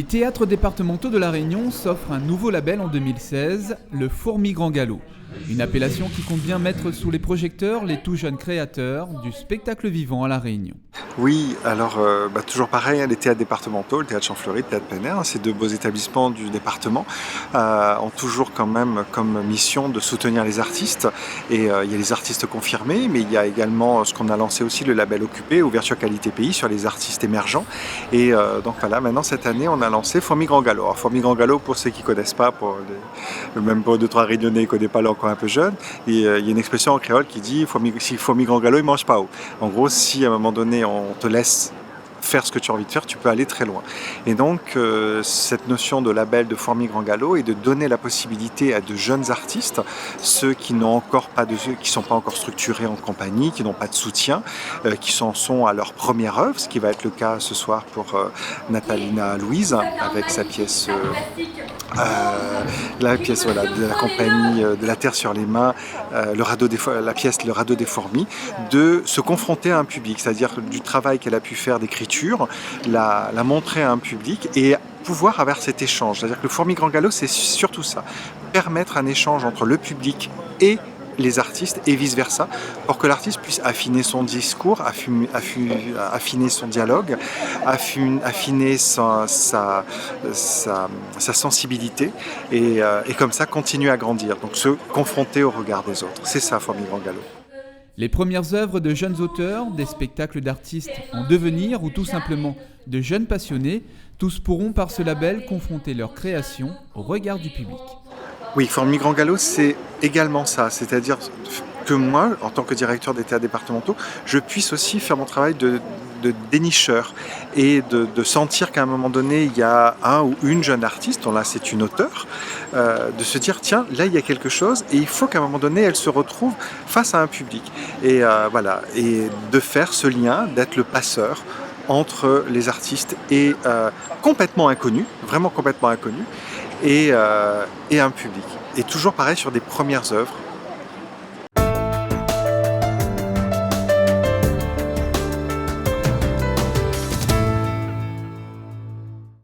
Les théâtres départementaux de La Réunion s'offrent un nouveau label en 2016, le Fourmi Grand Galop. Une appellation qui compte bien mettre sous les projecteurs les tout jeunes créateurs du spectacle vivant à La Réunion. Oui, alors toujours pareil, les théâtres départementaux, le théâtre Champfleury, le théâtre plein air, ces deux beaux établissements du département ont toujours quand même comme mission de soutenir les artistes. Et il y a les artistes confirmés, mais il y a également ce qu'on a lancé aussi, le label Occupé, Ouverture Qualité Pays, sur les artistes émergents. Et donc voilà, maintenant cette année, on a lancé Fourmi Grand Galop. Alors Fourmi Grand Galop, pour ceux qui ne connaissent pas, même pour 2-3 Réunionnais qui ne connaissent pas, là encore un peu jeunes, il y a une expression en créole qui dit si Fourmi Grand Galop, il ne mange pas haut. En gros, si à un moment donné, on te laisse faire ce que tu as envie de faire, tu peux aller très loin. Et donc, cette notion de label de Fourmi Grand Galop est de donner la possibilité à de jeunes artistes, ceux qui sont pas encore structurés en compagnie, qui n'ont pas de soutien, qui sont à leur première œuvre, ce qui va être le cas ce soir pour Natalina Louise, avec sa pièce la pièce de la compagnie de la Terre sur les mains, la pièce Le Radeau des Fourmis, de se confronter à un public, c'est-à-dire du travail qu'elle a pu faire d'écriture, la montrer à un public et pouvoir avoir cet échange. C'est-à-dire que le Fourmi Grand Galop, c'est surtout ça, permettre un échange entre le public et les artistes et vice-versa, pour que l'artiste puisse affiner son discours, affiner son dialogue, affiner sa sensibilité et comme ça continuer à grandir, donc se confronter au regard des autres. C'est ça, Fourmi Grand Galop. Les premières œuvres de jeunes auteurs, des spectacles d'artistes en devenir ou tout simplement de jeunes passionnés, tous pourront par ce label confronter leur création au regard du public. Oui, Fourmi Grand Galop, c'est également ça. C'est-à-dire que moi, en tant que directeur des théâtres départementaux, je puisse aussi faire mon travail de dénicheur et de sentir qu'à un moment donné, il y a un ou une jeune artiste, là c'est une auteure, de se dire tiens, là il y a quelque chose et il faut qu'à un moment donné, elle se retrouve face à un public. Et voilà, et de faire ce lien, d'être le passeur entre les artistes et complètement inconnus, vraiment complètement inconnus, et un public. Et toujours pareil sur des premières œuvres,